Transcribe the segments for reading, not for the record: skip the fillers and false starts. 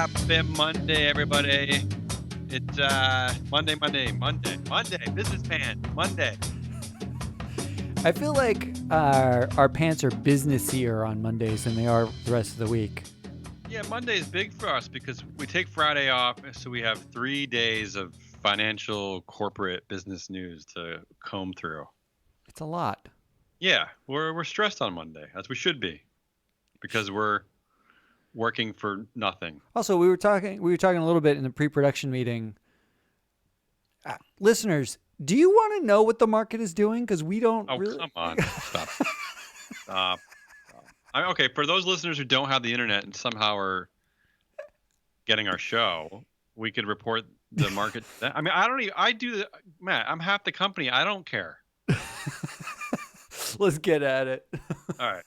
Happy Monday, everybody. It's Monday, businessman, Monday. I feel like our pants are businesser on Mondays than they are the rest of the week. Yeah, Monday is big for us because we take Friday off, so we have 3 days of financial corporate business news to comb through. It's a lot. Yeah, we're stressed on Monday, as we should be, because we're working for nothing. Also, we were talking a little bit in the pre-production meeting. Listeners, do you want to know what the market is doing? Because we don't Oh, really. come on. Stop. Okay, for those listeners who don't have the internet and somehow are getting our show, we could report the market. I mean, I do the, Matt, I'm half the company. I don't care. Let's get at it. All right.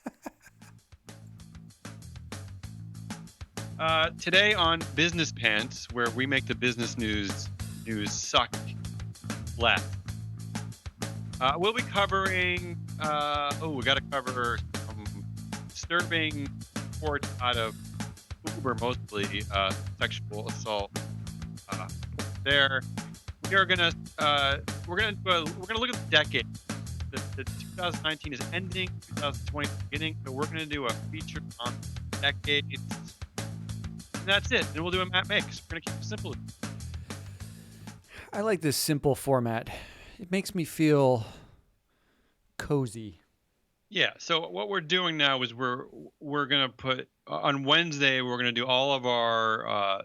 Today on Business Pants, where we make the business news suck less. We'll be covering, we got to cover some disturbing reports out of Uber, mostly sexual assault. There, we're gonna look at the decade. The 2019 is ending, 2020 is beginning, so we're gonna do a feature on decades, and that's it. Then we'll do a Matt Makes. We're gonna keep it simple. I like this simple format. It makes me feel cozy. Yeah. So what we're doing now is we're gonna put on Wednesday. We're gonna do all of our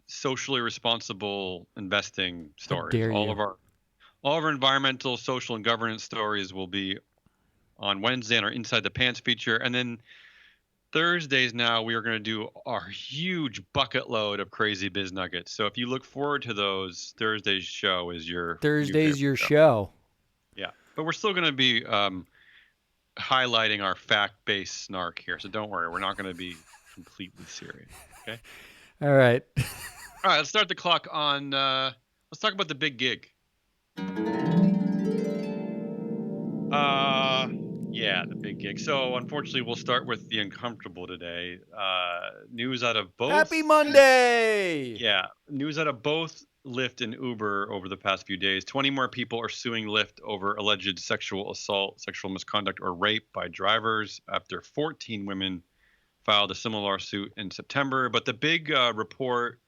socially responsible investing stories. Dare you. All of our environmental, social, and governance stories will be on Wednesday in our Inside the Pants feature, and then Thursdays now we are going to do our huge bucket load of crazy biz nuggets. So if you look forward to those, Thursday's show is your show. Yeah, but we're still going to be highlighting our fact-based snark here. So don't worry, we're not going to be completely serious. Okay. All right. All right. Let's start the clock on. Let's talk about the big gig. Yeah, the big gig. So unfortunately, we'll start with the uncomfortable today. News out of both. Happy Monday! Yeah, news out of both Lyft and Uber over the past few days. 20 more people are suing Lyft over alleged sexual assault, sexual misconduct, or rape by drivers after 14 women filed a similar lawsuit in September. But the big report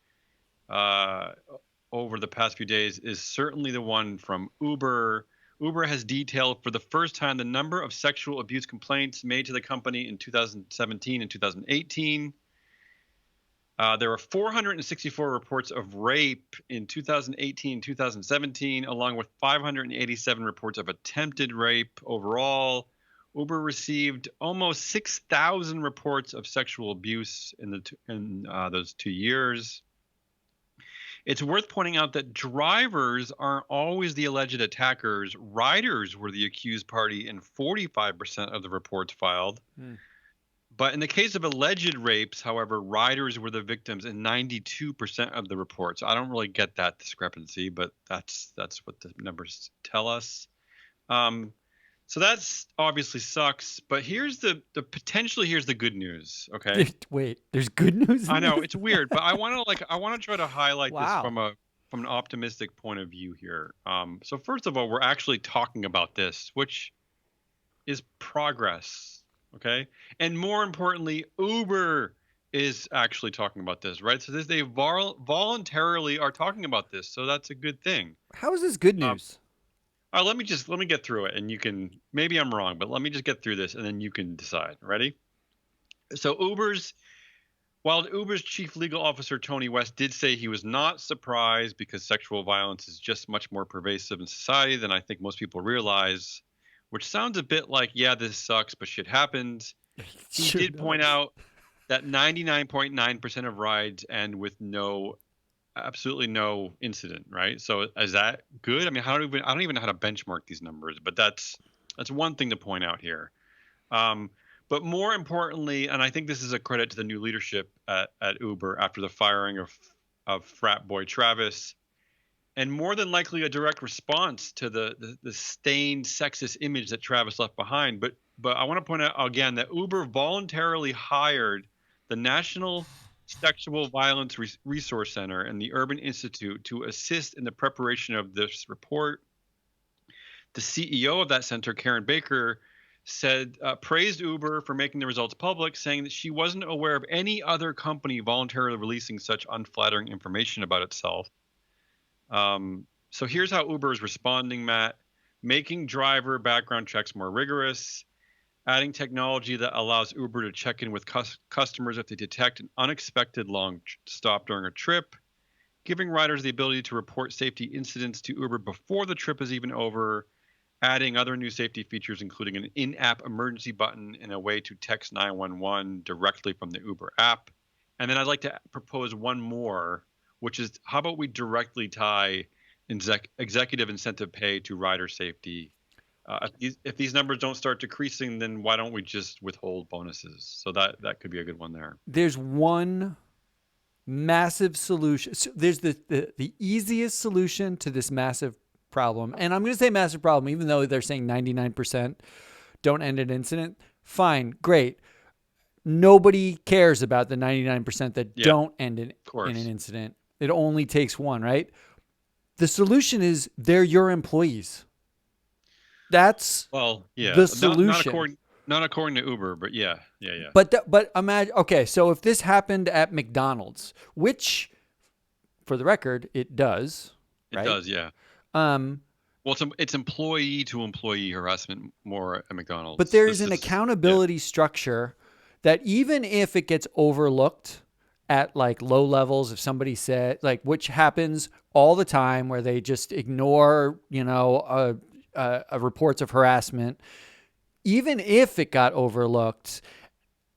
over the past few days is certainly the one from Uber. Uber has detailed for the first time the number of sexual abuse complaints made to the company in 2017 and 2018. There were 464 reports of rape in 2018 and 2017, along with 587 reports of attempted rape overall. Uber received almost 6,000 reports of sexual abuse in those 2 years. It's worth pointing out that drivers aren't always the alleged attackers. Riders were the accused party in 45% of the reports filed. But in the case of alleged rapes, however, riders were the victims in 92% of the reports. I don't really get that discrepancy, but that's what the numbers tell us. So that's obviously sucks. But here's the good news. Okay. Wait, there's good news. I know it's weird, but I want to try to highlight this Wow. from an optimistic point of view here. So first of all, we're actually talking about this, which is progress. Okay. And more importantly, Uber is actually talking about this, right? So they voluntarily are talking about this. So that's a good thing. How is this good news? All right, let me get through it, and you can, maybe I'm wrong, but let me just get through this and then you can decide. Ready? So while Uber's chief legal officer, Tony West, did say he was not surprised because sexual violence is just much more pervasive in society than I think most people realize, which sounds a bit like, yeah, this sucks, but shit happens. He did point out that 99.9% of rides end with absolutely no incident, right? So is that good? I mean, I don't even know how to benchmark these numbers, but that's one thing to point out here. But more importantly, and I think this is a credit to the new leadership at Uber after the firing of frat boy Travis, and more than likely a direct response to the stained sexist image that Travis left behind. But I want to point out again that Uber voluntarily hired the National Sexual Violence Resource Center and the Urban Institute to assist in the preparation of this report. The CEO of that center, Karen Baker, said praised Uber for making the results public, saying that she wasn't aware of any other company voluntarily releasing such unflattering information about itself. So here's how Uber is responding, Matt: making driver background checks more rigorous, adding technology that allows Uber to check in with customers if they detect an unexpected long stop during a trip, giving riders the ability to report safety incidents to Uber before the trip is even over, adding other new safety features, including an in-app emergency button and a way to text 911 directly from the Uber app. And then I'd like to propose one more, which is how about we directly tie executive incentive pay to rider safety? If these numbers don't start decreasing, then why don't we just withhold bonuses? So that could be a good one there. There's one massive solution. So there's the easiest solution to this massive problem. And I'm going to say massive problem, even though they're saying 99% don't end an incident. Fine, great. Nobody cares about the 99% that don't end in an incident. It only takes one, right? The solution is they're your employees. That's the solution. Not according to Uber, but yeah. But imagine, okay, so if this happened at McDonald's, which, for the record, it does. Right? It does, yeah. Well, it's employee to employee harassment more at McDonald's. But there's an accountability structure that even if it gets overlooked at like low levels, if somebody said, like, which happens all the time where they just ignore, reports of harassment, even if it got overlooked,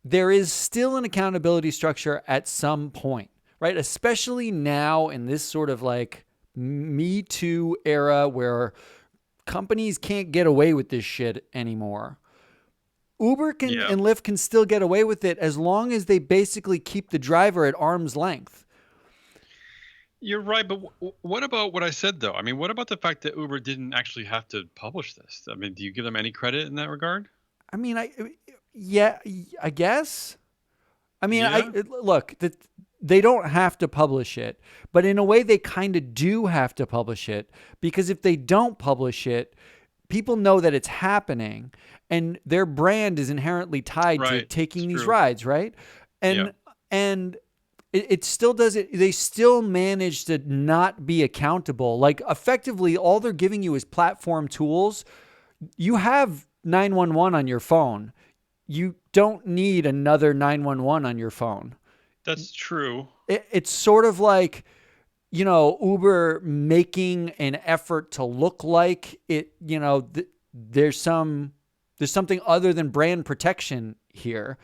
there is still an accountability structure at some point, right? Especially now in this sort of like Me Too era where companies can't get away with this shit anymore. Uber can and Lyft can still get away with it as long as they basically keep the driver at arm's length. You're right, but what about what I said, though? I mean, what about the fact that Uber didn't actually have to publish this? I mean, do you give them any credit in that regard? I mean, I guess. I mean, look, they don't have to publish it, but in a way they kind of do have to publish it, because if they don't publish it, people know that it's happening and their brand is inherently tied to taking these rides, right? And it still does it. They still manage to not be accountable. Like, effectively, all they're giving you is platform tools. You have 911 on your phone. You don't need another 911 on your phone. That's true. It's sort of like, Uber making an effort to look like it, there's something other than brand protection here,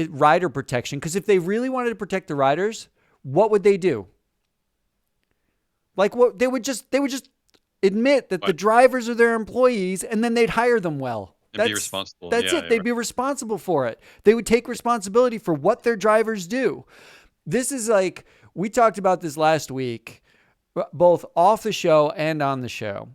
rider protection. Because if they really wanted to protect the riders, what would they do? Like, what they would just admit that the drivers are their employees, and then they'd hire them well. Be responsible. That's it. They'd be responsible for it. They would take responsibility for what their drivers do. This is like, we talked about this last week, both off the show and on the show.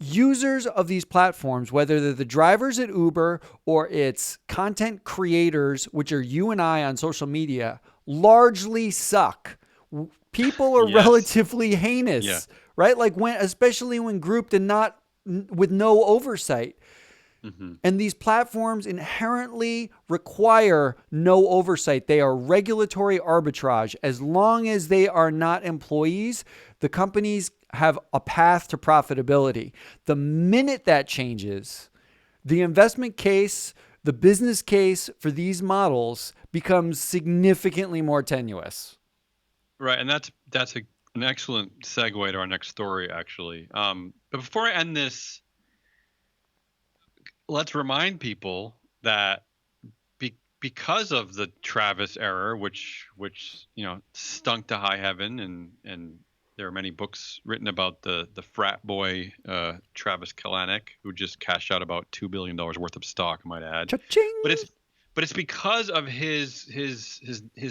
Users of these platforms, whether they're the drivers at Uber or it's content creators, which are you and I on social media, largely suck. People are relatively heinous, right? Like, especially when grouped and not with no oversight. Mm-hmm. And these platforms inherently require no oversight. They are regulatory arbitrage. As long as they are not employees, the companies have a path to profitability. The minute that changes, the investment case, the business case for these models becomes significantly more tenuous. Right, and that's an excellent segue to our next story, actually. But before I end this, let's remind people that because of the Travis error, which stunk to high heaven, and there are many books written about the frat boy Travis Kalanick, who just cashed out about $2 billion worth of stock, I might add. Cha-ching! But it's because of his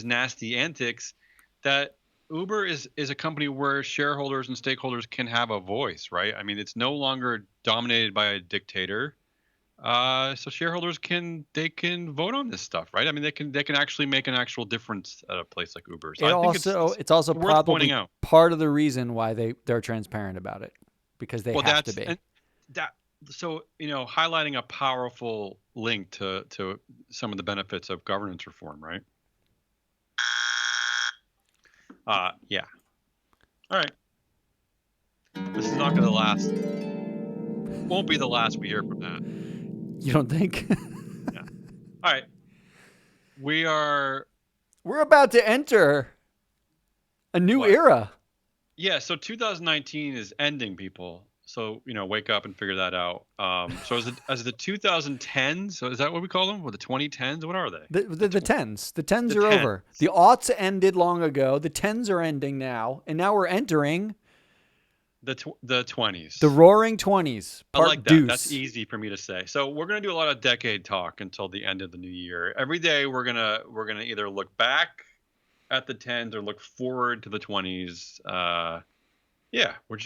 nasty antics that Uber is a company where shareholders and stakeholders can have a voice, right? I mean, it's no longer dominated by a dictator. So shareholders can vote on this stuff, right? I mean, they can actually make an actual difference at a place like Uber. So I think It's also it's worth pointing probably out. part of the reason why they're transparent about it, because they Well, have to that's be. and that so highlighting a powerful link to some of the benefits of governance reform, right? Yeah. All right. This is not going to last. Won't be the last we hear from that. You don't think? Yeah. All right. We are We're about to enter a new what? era. Yeah. So 2019 is ending, people. So wake up and figure that out. So as the 2010s. So is that what we call them? Or the 2010s? What are they? The tens. The tens The are 10s. over. The aughts ended long ago. The tens are ending now. And now we're entering The 20s. the roaring 20s, I like part that. That's deuce. easy for me to say. So we're gonna do a lot of decade talk until the end of the new year. Every day we're gonna either look back at the tens or look forward to the 20s. Yeah, we're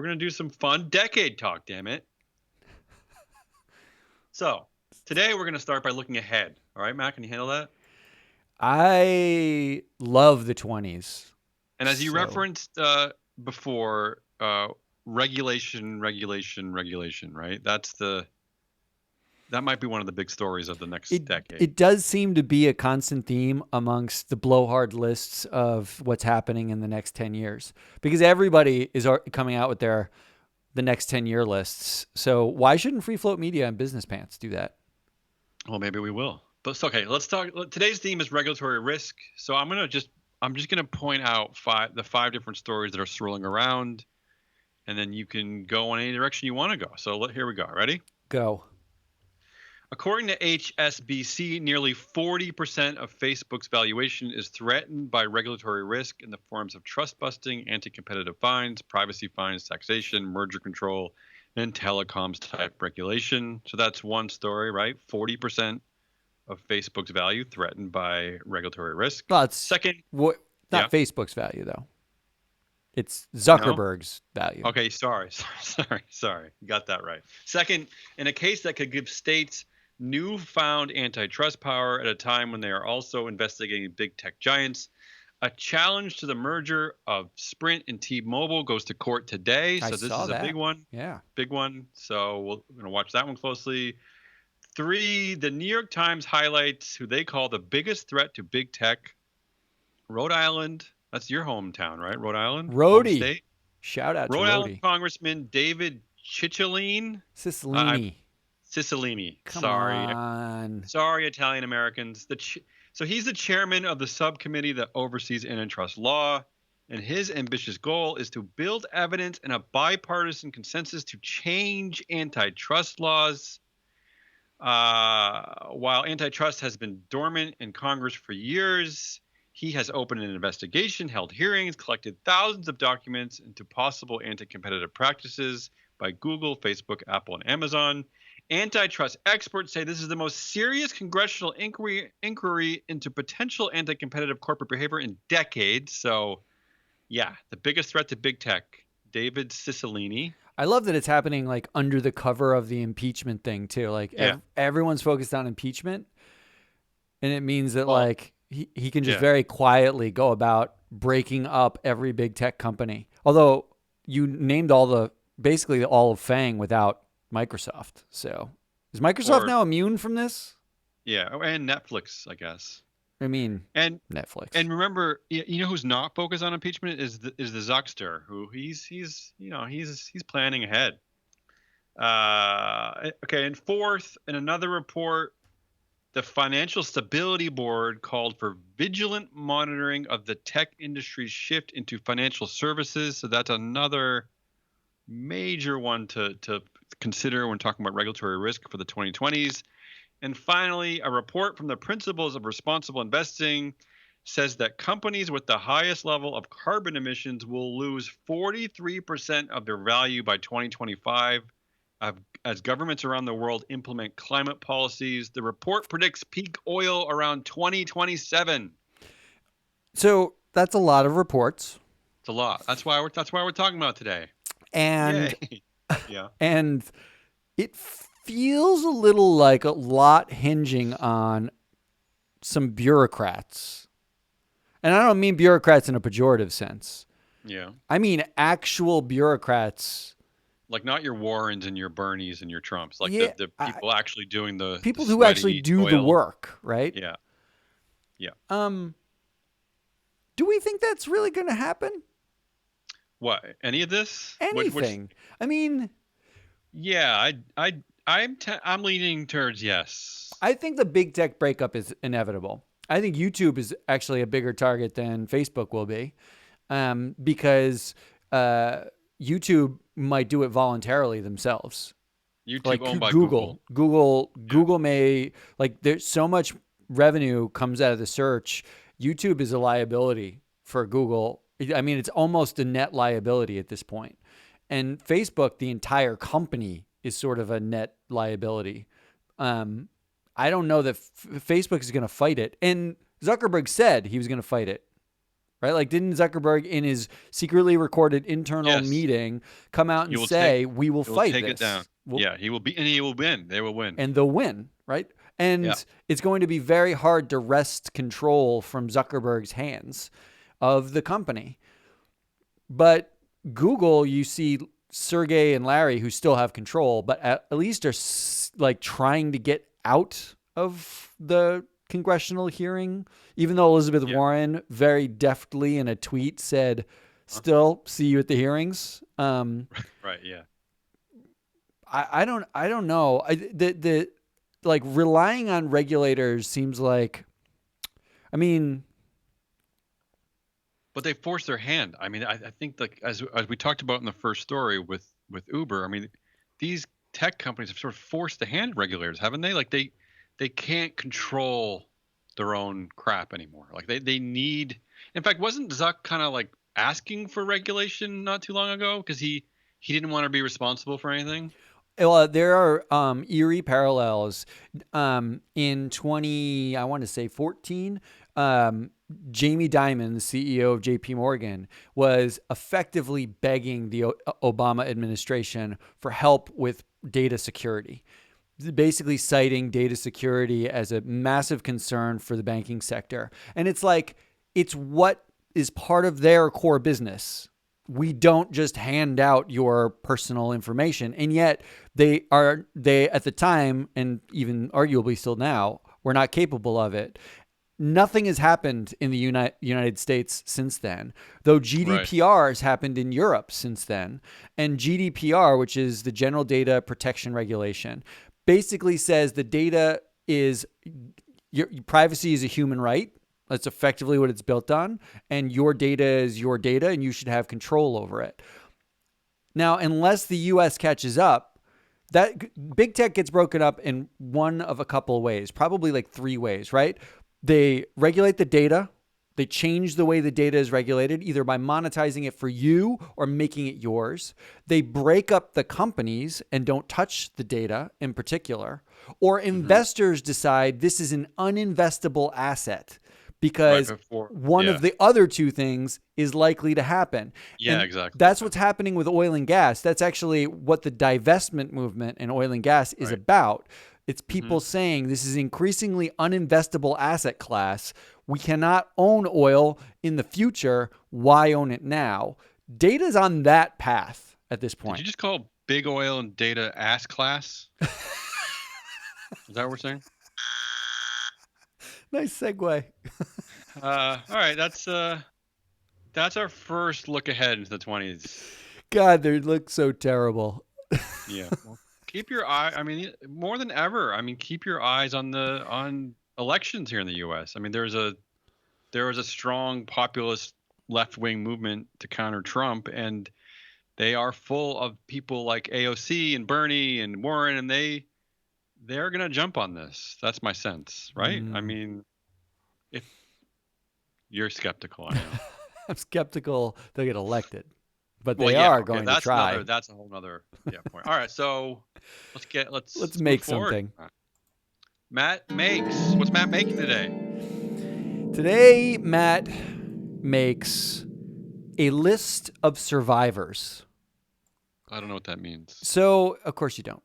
gonna do some fun decade talk. Damn it. So today we're gonna start by looking ahead. All right, Matt, can you handle that? I love the 20s. And as you So referenced before, regulation, right? That might be one of the big stories of the next decade. it does seem to be a constant theme amongst the blowhard lists of what's happening in the next 10 years, because everybody is coming out with the next 10-year lists. So why shouldn't Free Float Media and Business Pants do that? Well, maybe we will. But it's okay. Let's talk. Today's theme is regulatory risk. So I'm just gonna point out the five different stories that are swirling around, and then you can go in any direction you want to go. So here we go. Ready? Go. According to HSBC, nearly 40% of Facebook's valuation is threatened by regulatory risk in the forms of trust busting, anti competitive fines, privacy fines, taxation, merger control, and telecoms type regulation. So that's one story, right? 40% of Facebook's value threatened by regulatory risk. Well, it's Second, what, yeah, not Facebook's value, though. It's no? Zuckerberg's value. Okay, sorry. Sorry. Got that right. Second, in a case that could give states newfound antitrust power at a time when they are also investigating big tech giants, a challenge to the merger of Sprint and T-Mobile goes to court today. I So this saw is a big that. one. Yeah. Big one. So we're going to watch that one closely. Three, the New York Times highlights who they call the biggest threat to big tech. Rhode Island. That's your hometown, right? Rhode Island, home Rhodey. state. Shout out to Rhode Island Rhodey. Congressman David Cicilline. I Cicilline. Cicilline. Come on. Sorry, Italian Americans. So he's the chairman of the subcommittee that oversees antitrust law, and his ambitious goal is to build evidence and a bipartisan consensus to change antitrust laws. While antitrust has been dormant in Congress for years, he has opened an investigation, held hearings, collected thousands of documents into possible anti-competitive practices by Google, Facebook, Apple, and Amazon. Antitrust experts say this is the most serious congressional inquiry into potential anti-competitive corporate behavior in decades. So, yeah, the biggest threat to big tech, David Cicilline. I love that it's happening like under the cover of the impeachment thing too. Like Yeah. everyone's focused on impeachment, and it means that Well, like he can just yeah. very quietly go about breaking up every big tech company. Although you named basically all of FANG without Microsoft. So is Microsoft Or now immune from this? yeah, and Netflix, I guess. I mean, And Netflix. And remember, you know who's not focused on impeachment is the Zuckster, who he's planning ahead. Okay, and fourth, in another report, the Financial Stability Board called for vigilant monitoring of the tech industry's shift into financial services. So that's another major one to consider when talking about regulatory risk for the 2020s. And finally, a report from the Principles of Responsible Investing says that companies with the highest level of carbon emissions will lose 43% of their value by 2025 as governments around the world implement climate policies. The report predicts peak oil around 2027. So that's a lot of reports. It's a lot. That's why we're talking about it today. And Yay. Yeah. and it feels a little like a lot hinging on some bureaucrats. And I don't mean bureaucrats in a pejorative sense. Yeah. I mean actual bureaucrats. Like not your Warrens and your Bernies and your Trumps, like Yeah, the people actually doing the people who actually sweaty do the toil. work, right? Yeah. Yeah. Do we think that's really going to happen? What? Any of this? Which? Anything. I mean, Yeah. I'm leaning towards yes. I think the big tech breakup is inevitable. I think YouTube is actually a bigger target than Facebook will be, because YouTube might do it voluntarily themselves. YouTube Like owned by Google. Yeah. Google may, like, there's so much revenue comes out of the search. YouTube is a liability for Google. I mean, it's almost a net liability at this point. And Facebook, the entire company, is sort of a net liability. I don't know that Facebook is going to fight it. And Zuckerberg said he was going to fight it, right? Like, didn't Zuckerberg in his secretly recorded internal Yes. meeting come out and say, we will fight take this? it down. Yeah, he will be, and he will win. They will win. And they'll win, right? And it's going to be very hard to wrest control from Zuckerberg's hands of the company. But Google, you see Sergey and Larry who still have control, but at least are like trying to get out of the congressional hearing, even though Elizabeth Warren very deftly in a tweet said, still see you at the hearings. Right. Yeah. I don't know. The like relying on regulators seems like, I mean, but they force their hand. I mean, I think like as we talked about in the first story with Uber, I mean, these tech companies have sort of forced the hand of regulators, haven't they? Like they can't control their own crap anymore. Like they need. In fact, wasn't Zuck kind of like asking for regulation not too long ago because he didn't want to be responsible for anything? Well, there are eerie parallels. In 20, I want to say 14, Jamie Dimon, the CEO of JP Morgan, was effectively begging the Obama administration for help with data security, basically citing data security as a massive concern for the banking sector. And it's like, it's what is part of their core business. We don't just hand out your personal information. And yet they at the time, and even arguably still now, were not capable of it. Nothing has happened in the United States since then, though GDPR has happened in Europe since then. And GDPR, which is the General Data Protection Regulation, basically says the data is, your privacy is a human right. That's effectively what it's built on. And your data is your data, and you should have control over it. Now, unless the U.S. catches up, that big tech gets broken up in one of a couple of ways, probably like 3 ways, right? They regulate the data. They change the way the data is regulated, either by monetizing it for you or making it yours. They break up the companies and don't touch the data in particular. Or investors decide this is an uninvestable asset, because one of the other 2 things is likely to happen. Yeah, and exactly. That's what's happening with oil and gas. That's actually what the divestment movement in oil and gas is about. It's people saying this is increasingly uninvestable asset class. We cannot own oil in the future. Why own it now? Data's on that path at this point. Did you just call big oil and data ass class? Is that what we're saying? Nice segue. All right, that's our first look ahead into the 20s. God, they look so terrible. Yeah. Well, keep your eye. I mean, more than ever. I mean, keep your eyes on elections here in the U.S. I mean, there was a strong populist left-wing movement to counter Trump, and they are full of people like AOC and Bernie and Warren, and they're going to jump on this. That's my sense, right? I mean, if you're skeptical, I know. I'm skeptical they'll get elected, but they are going to try. That's a whole nother point. All right, so let's make something. Matt makes. What's Matt making today? Today, Matt makes a list of survivors. I don't know what that means. So, of course you don't.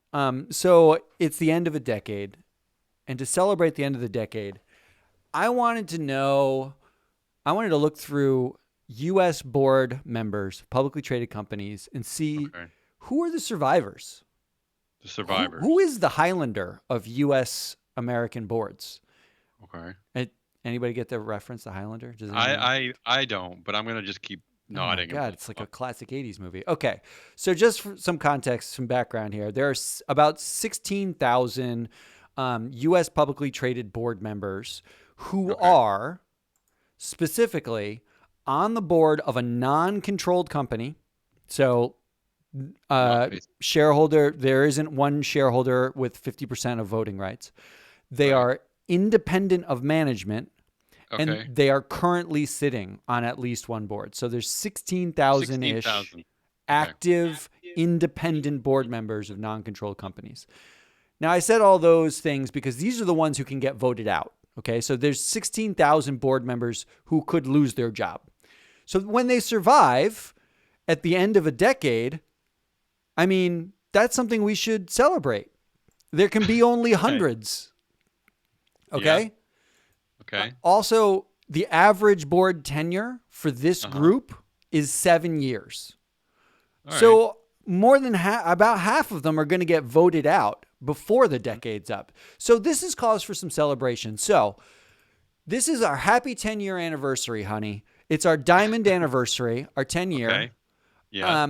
So it's the end of a decade. And to celebrate the end of the decade, I wanted to look through U.S. board members, of publicly traded companies, and see who are the survivors. The survivors. Who is the Highlander of U.S. American boards? Okay. Anybody get the reference, the Highlander? I don't, but I'm gonna just keep nodding. Oh my God, it's like a classic 80s movie. Okay, so just for some context, some background here. There are about 16,000 U.S. publicly traded board members who are specifically on the board of a non-controlled company. So shareholder, there isn't one shareholder with 50% of voting rights. They are independent of management, and they are currently sitting on at least one board. So there's 16,000-ish active independent board members of non-controlled companies. Now, I said all those things because these are the ones who can get voted out. Okay, so there's 16,000 board members who could lose their job. So when they survive at the end of a decade, I mean, that's something we should celebrate. There can be only hundreds. Okay? Yeah. Okay. Also, the average board tenure for this group is 7 years. So more than about half of them are going to get voted out before the decade's up. So this is cause for some celebration. So this is our happy 10-year anniversary, honey. It's our diamond anniversary, our 10-year. Okay. Yeah.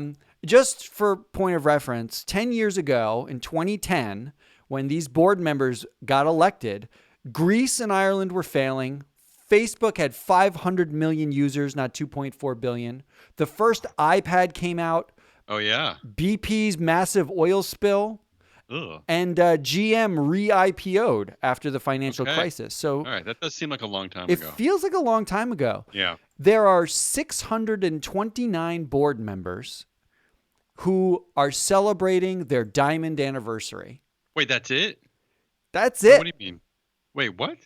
Just for point of reference, 10 years ago in 2010, when these board members got elected, Greece and Ireland were failing. Facebook had 500 million users, not 2.4 billion. The first iPad came out. Oh, yeah. BP's massive oil spill. Ugh. And GM re-IPO'd after the financial crisis. So, all right, that does seem like a long time ago. It feels like a long time ago. Yeah. There are 629 board members who are celebrating their diamond anniversary. Wait, that's it? That's it. What do you mean? Wait, what?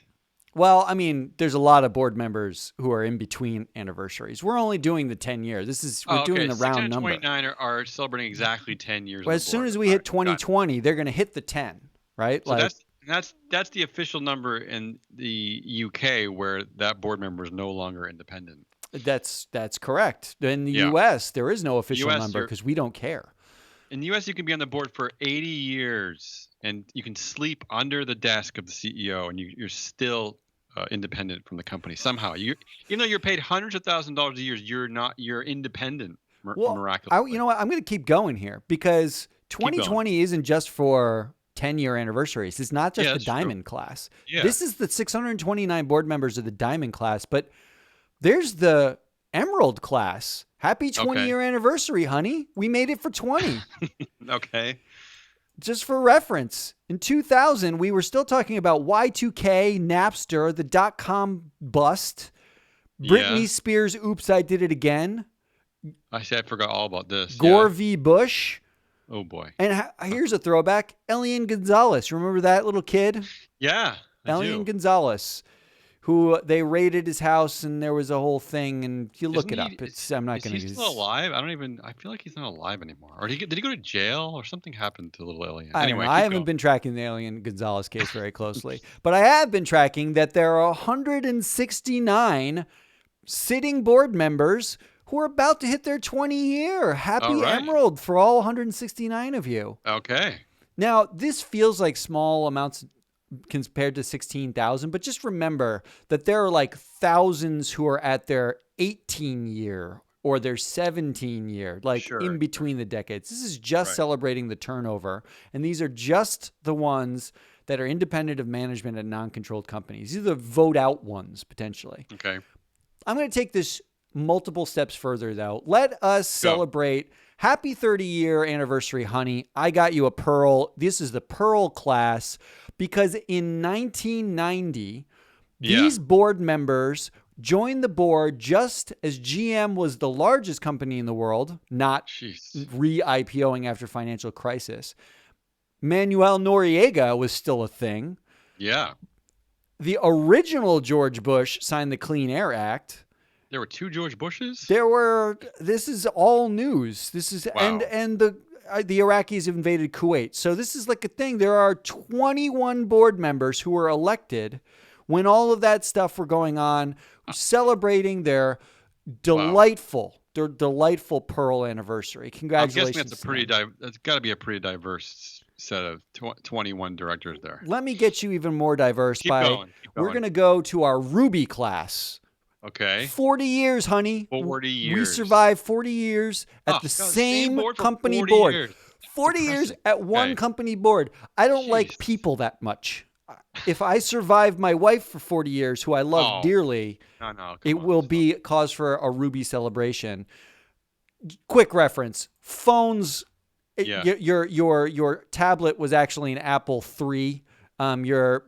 Well, I mean, there's a lot of board members who are in between anniversaries. We're only doing the 10 year. We're doing the round number. 629 are celebrating exactly 10 years. Well, as soon as we hit 2020, they're going to hit the 10, right? So that's the official number in the UK where that board member is no longer independent. That's correct. In the US, there is no official number because we don't care. In the US, you can be on the board for 80 years and you can sleep under the desk of the CEO and you're still independent from the company. Somehow, even though you're paid hundreds of thousands of dollars a year, you're independent miraculously. You know what? I'm going to keep going here because 2020 isn't just for 10-year anniversaries. It's not just the diamond class. Yeah. This is the 629 board members of the diamond class, but there's the emerald class. Happy 20-year anniversary, honey. We made it for 20. Okay. Just for reference, in 2000, we were still talking about Y2K, Napster, the dot-com bust, Britney Spears' Oops, I Did It Again. I forgot all about this. Gore v. Bush. Oh, boy. And here's a throwback. Elian Gonzalez. Remember that little kid? Yeah, Elian Gonzalez, who they raided his house and there was a whole thing, and you look it up. I'm not going to. Is he still alive? I feel like he's not alive anymore. Or did he go to jail or something happened to little Elian? Anyway, I haven't been tracking the Elian Gonzalez case very closely, but I have been tracking that there are 169 sitting board members who are about to hit their 20-year. Happy Emerald for all 169 of you. Okay. Now, this feels like small amounts compared to 16,000, but just remember that there are like thousands who are at their 18-year or their 17-year, like in between the decades. This is just celebrating the turnover, and these are just the ones that are independent of management at non-controlled companies. These are the vote-out ones, potentially. Okay. I'm going to take this multiple steps further, though. Let us celebrate. Happy 30-year anniversary, honey. I got you a pearl. This is the pearl class. Because in 1990, these board members joined the board just as GM was the largest company in the world, not re-IPOing after financial crisis. Manuel Noriega was still a thing. Yeah. The original George Bush signed the Clean Air Act. There were two George Bushes? This is all news. This is and the Iraqis invaded Kuwait. So this is like a thing. There are 21 board members who were elected when all of that stuff were going on, celebrating their delightful Pearl anniversary. Congratulations. I'm guessing that's got to be a pretty diverse set of 21 directors there. Let me get you even more diverse. Keep going. We're going to go to our Ruby class. Okay. 40 years, honey. 40 years. We survived 40 years at the same company board. 40 years at one company board. I don't like people that much. If I survive my wife for 40 years, who I love dearly, it will be cause for a Ruby celebration. Quick reference: phones. Your tablet was actually an Apple III. Your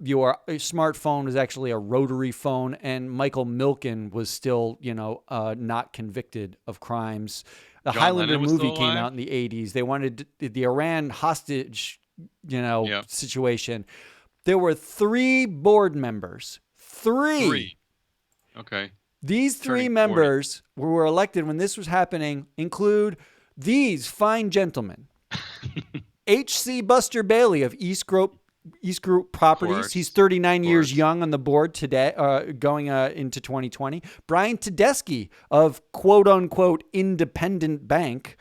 smartphone was actually a rotary phone, and Michael Milken was still, not convicted of crimes. The Highlander movie came out in the 80s. They wanted the Iran hostage, situation. There were 3 board members. 3. Okay. These 3 members who were elected when this was happening include these fine gentlemen. H.C. Buster Bailey of East Group Properties. He's 39 years young on the board today, going into 2020. Brian Tedeschi of quote-unquote Independent Bank.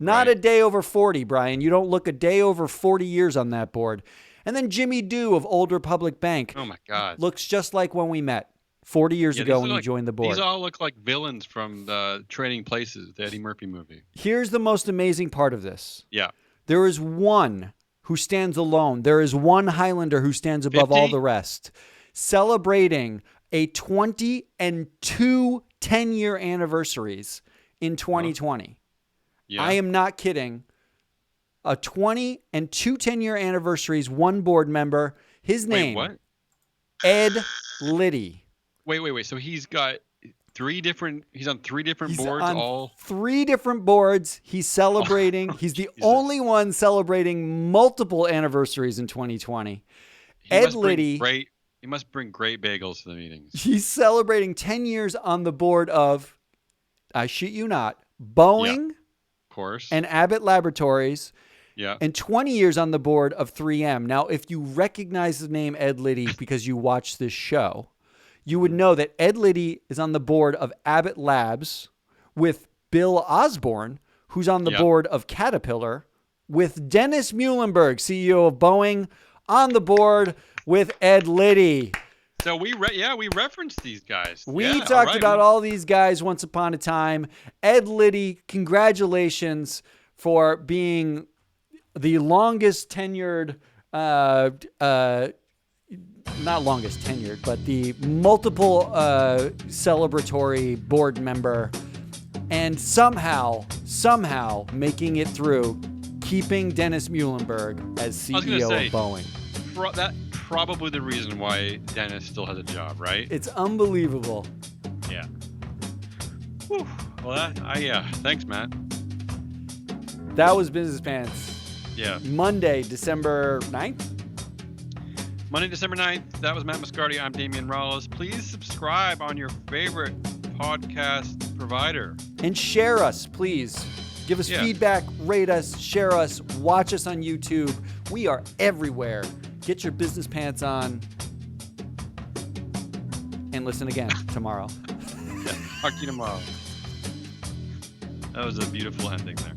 Not a day over 40, Brian. You don't look a day over 40 years on that board. And then Jimmy Dew of Old Republic Bank. Oh, my God. Looks just like when we met 40 years ago when you joined the board. These all look like villains from the Trading Places, the Eddie Murphy movie. Here's the most amazing part of this. Yeah. There is one who stands alone. There is one Highlander who stands above 50? all the rest, celebrating a 20 and 2 10-year anniversaries in 2020. Yeah. I am not kidding. A 20 and 2 10-year anniversaries, one board member. His name, Ed Liddy. Wait. So he's got 3 different. He's on 3 different boards. On 3 different boards. He's celebrating. He's the only one celebrating multiple anniversaries in 2020. Ed Liddy. He must bring great bagels to the meetings. He's celebrating 10 years on the board of, I shit you not, Boeing, of course, and Abbott Laboratories. Yeah. And 20 years on the board of 3M. Now, if you recognize the name Ed Liddy because you watch this show, you would know that Ed Liddy is on the board of Abbott Labs with Bill Osborne, who's on the board of Caterpillar, with Dennis Muhlenberg, CEO of Boeing, on the board with Ed Liddy. So we referenced these guys. We talked about all these guys once upon a time. Ed Liddy, congratulations for being the longest tenured, not longest tenured, but the multiple celebratory board member, and somehow making it through, keeping Dennis Muhlenberg as CEO of Boeing. That's probably the reason why Dennis still has a job, right? It's unbelievable. Yeah. Whew. Well, thanks, Matt. That was Business Pants. Yeah. Monday, December 9th? Monday, December 9th. That was Matt Moscardi. I'm Damian Rollis. Please subscribe on your favorite podcast provider. And share us, please. Give us feedback, rate us, share us, watch us on YouTube. We are everywhere. Get your business pants on. And listen again tomorrow. Talk to you tomorrow. That was a beautiful ending there.